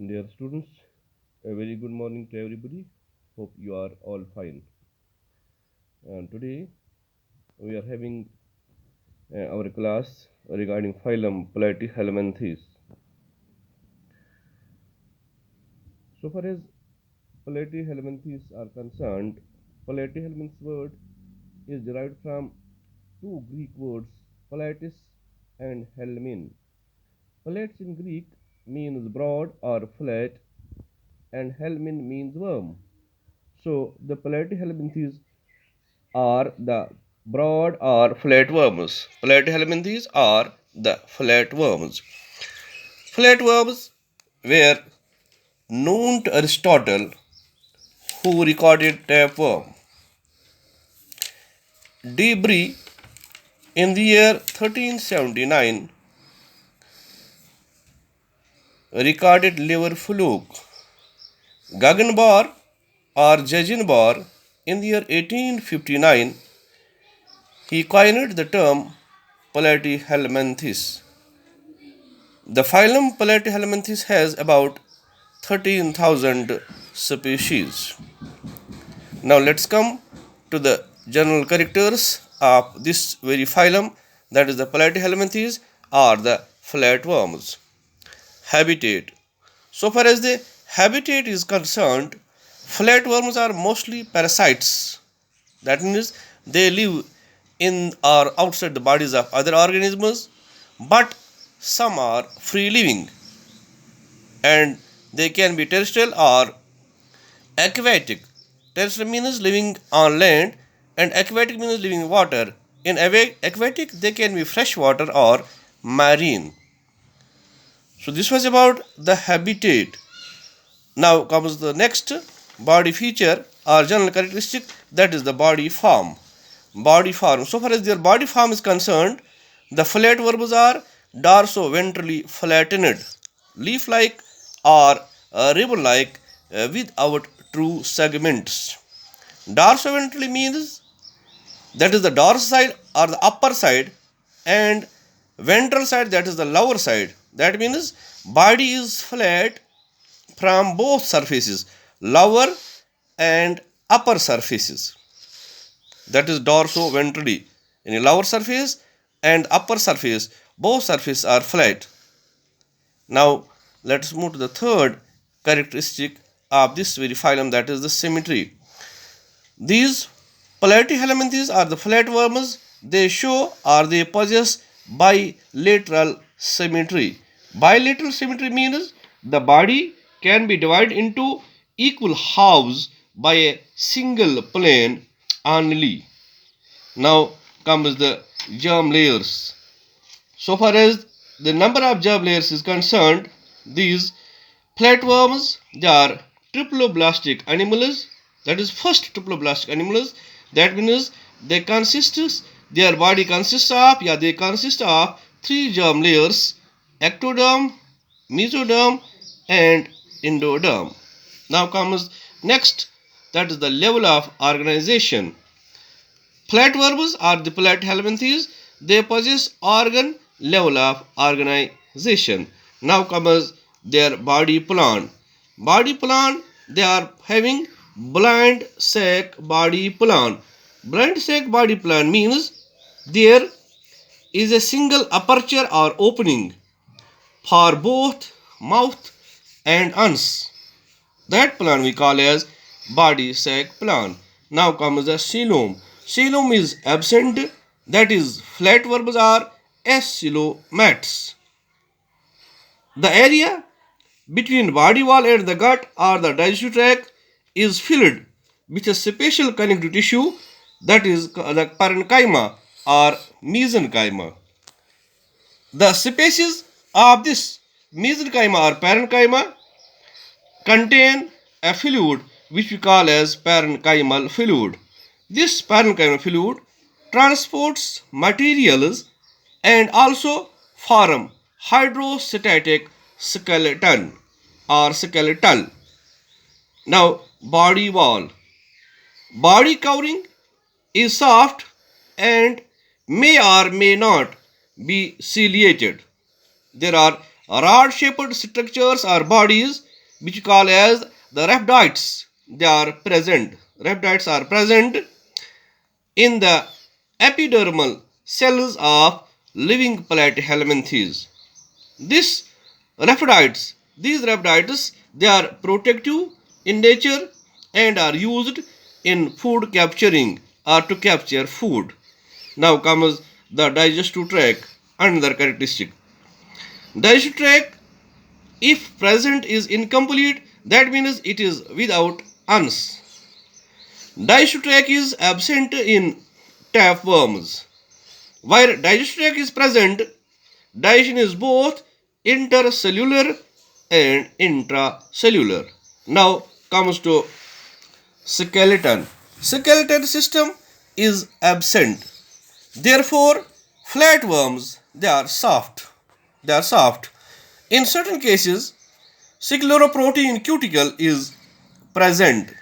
Dear students, a very good morning to everybody. Hope you are all fine. And today we are having our class regarding phylum Platyhelminthes. So far as Platyhelminthes are concerned, Platyhelminth word is derived from two Greek words, Platis and Helmin. Plates in Greek means broad or flat, and Helmin means worm. So the Platyhelminthes are the broad or flatworms. Platyhelminthes are the flatworms. Flatworms were known to Aristotle, who recorded tapeworm. Debris in the year 1379 recorded liver fluke. Guggenbauer or Jaginbauer in the year 1859 he coined the term Platyhelminthes. The phylum Platyhelminthes has about 13,000 species. Now let's come to the general characters of this very phylum, that is the Platyhelminthes or the flatworms. Habitat. So far as the habitat is concerned, flatworms are mostly parasites. That means they live in or outside the bodies of other organisms, but some are free living and they can be terrestrial or aquatic. Terrestrial means living on land, and aquatic means living in water. In aquatic, they can be freshwater or marine. So, this was about the habitat. Now comes the next body feature or general characteristic, that is the body form. Body form. So far as their body form is concerned, the flatworms are dorso-ventrally flattened, leaf-like or ribbon-like without true segments. Dorso-ventrally means that is the dorsal side or the upper side, and ventral side, that is the lower side. That means body is flat from both surfaces, lower and upper surfaces. That is dorso-ventrally. In a lower surface and upper surface, both surfaces are flat. Now let's move to the third characteristic of this very phylum, that is the symmetry. These Platyhelminthes are the flatworms. They show or they possess bilateral symmetry. Bilateral symmetry means the body can be divided into equal halves by a single plane only. Now comes the germ layers. So far as the number of germ layers is concerned, these flatworms, they are triploblastic animals. That is first triploblastic animals. That means their body consists of, they consist of three germ layers: ectoderm, mesoderm, and endoderm. Now comes next, that is the level of organization. Flatworms are the platyhelminthes. They possess organ level of organization. Now comes their body plan. Body plan, they are having blind sac body plan. Blind sac body plan means there is a single aperture or opening for both mouth and anus. That plan we call as body sac plan. Now comes the coelom. Coelom is absent, that is flatworms are acoelomates. The area between body wall and the gut or the digestive tract is filled with a special connective tissue, that is the parenchyma or mesenchyma. The species of this mesenchyma or parenchyma contain a fluid which we call as parenchymal fluid. This parenchymal fluid transports materials and also form hydrostatic skeleton or skeletal. Now body wall. Body covering is soft and may or may not be ciliated. There are rod-shaped structures or bodies which we call as the rhabdites. They are present. Rhabdites are present in the epidermal cells of living platyhelminthes. This these rhabdites, they are protective in nature and are used in food capturing or to capture food. Now comes the digestive tract, another characteristic. Digestive tract, if present, is incomplete, that means it is without uns. Digestive tract is absent in tapeworms. Where digestive tract is present, digestion is both intercellular and intracellular. Now comes to skeleton. Skeleton system is absent. Therefore, flatworms, they are soft. They are soft. In certain cases, scleroprotein cuticle is present.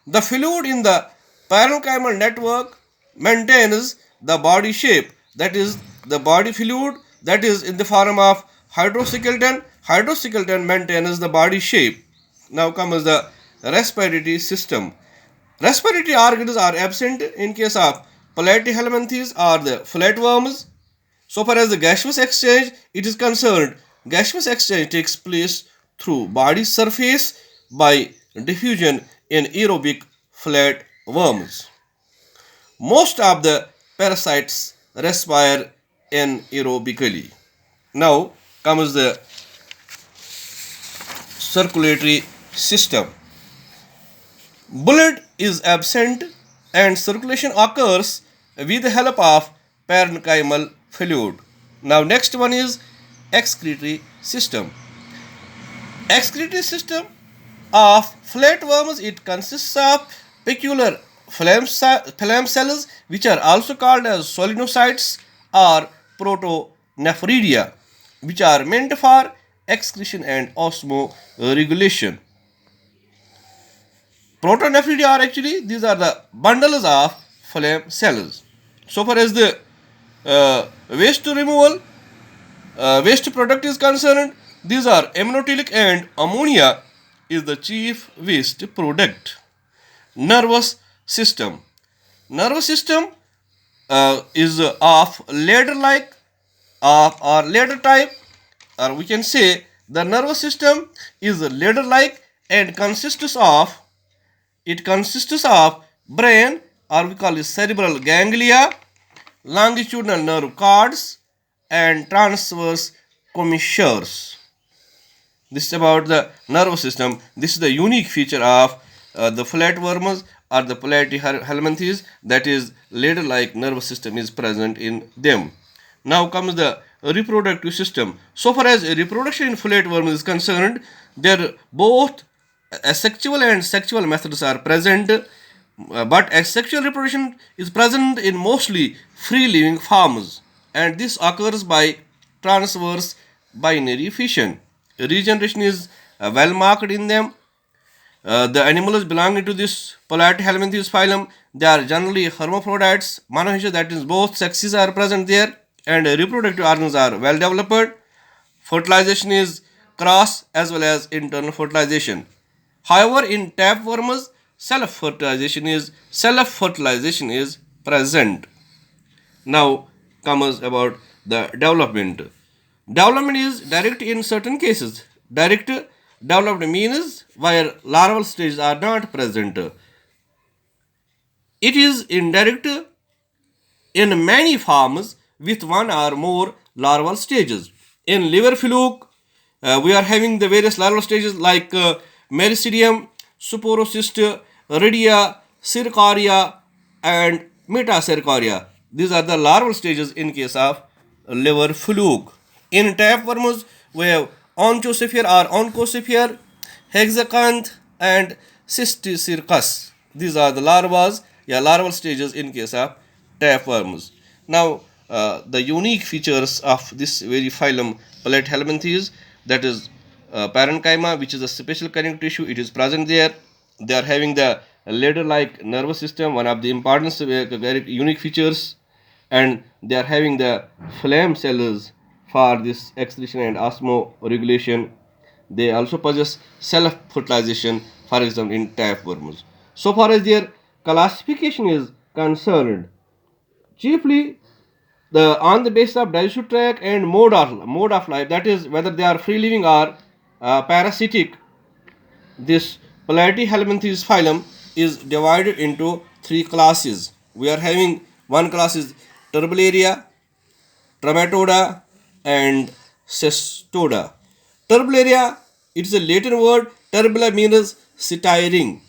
The fluid in the parenchymal network maintains the body shape, that is, the body fluid that is in the form of hydroskeleton. Hydroskeleton maintains the body shape. Now comes the respiratory system. Respiratory organs are absent in case of platyhelminthes or the flatworms. So far as the gaseous exchange it is concerned, gaseous exchange takes place through body surface by diffusion in aerobic flatworms. Most of the parasites respire anaerobically. Now comes the circulatory system. Blood is absent and circulation occurs with the help of parenchymal fluid. Now next one is excretory system. Excretory system of flatworms, it consists of peculiar phlegm cells which are also called as solenocytes or protonephridia, which are meant for excretion and osmoregulation. Protonephridia are actually, these are the bundles of phlegm cells. So far as the waste removal, waste product is concerned, these are ammonotelic and ammonia is the chief waste product. Nervous system. Nervous system is of ladder-like or ladder type, or we can say the nervous system is ladder-like and consists of brain, or we call it cerebral ganglia, longitudinal nerve cords, and transverse commissures. This is about the nervous system. This is the unique feature of the flatworms or the platyhelminthes, that is ladder-like nervous system is present in them. Now comes the reproductive system. So far as reproduction in flatworms is concerned, there both asexual and sexual methods are present, but asexual reproduction is present in mostly free living forms, and this occurs by transverse binary fission. Regeneration is well marked in them. The animals belonging to this platyhelminthes phylum, they are generally hermaphrodites, monoecious, that is both sexes are present there, and reproductive organs are well developed. Fertilization is cross as well as internal fertilization. However, in tapeworms, self-fertilization is present. Now comes about the development. Development is direct in certain cases. Direct development means where larval stages are not present. It is indirect in many forms with one or more larval stages. In liver fluke, we are having the various larval stages like Mericidium, Sporocyst, Ridia, Cercaria, and Metacercaria. These are the larval stages in case of liver fluke. In tapeworms, we have Onchocephere or Onchocephere, Hexacanth, and Cystocircus. These are the larval stages in case of tapeworms. Now, the unique features of this very phylum Platyhelminthes, that is parenchyma, which is a special connective tissue, it is present there. They are having the ladder-like nervous system, one of the important very unique features, and they are having the phlegm cells for this excretion and osmoregulation. They also possess self-fertilization, for example, in tapeworms. So far as their classification is concerned, chiefly on the basis of digestive tract and mode of life, that is whether they are free living or parasitic, this Platyhelminthes phylum is divided into three classes. We are having one class is Turbellaria, Trematoda, and Cestoda. Turbellaria, it's a Latin word. Turbella means stirring.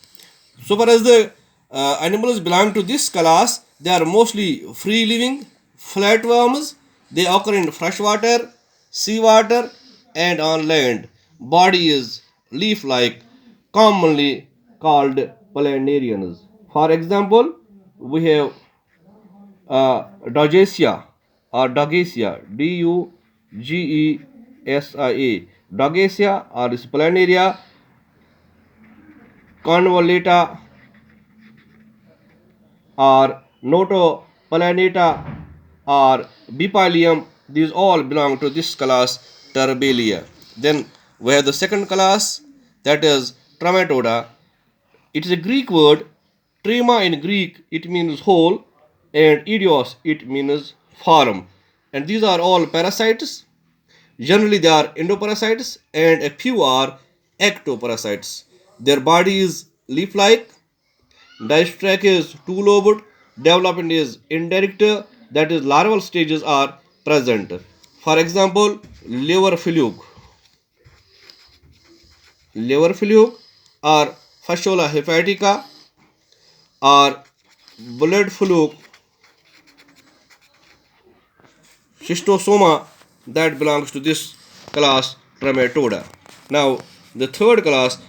So far as the animals belong to this class, they are mostly free living flatworms. They occur in freshwater, seawater, and on land. Body is leaf like, commonly called planarians. For example, we have Dogesia or Dogesia, Dugesia, Dogesia or Splanaria convolata or Noto planeta or Bipalium, these all belong to this class Turbelia. Then we have the second class, that is Trematoda. It is a Greek word. Trema in Greek it means whole, and idios it means form. And these are all parasites. Generally they are endoparasites and a few are ectoparasites. Their body is leaf-like. Digestive tract is two-lobed. Development is indirect, that is larval stages are present. For example, liver fluke or fasciola hepatica or blood fluke schistosoma, that belongs to this class Trematoda. Now the third class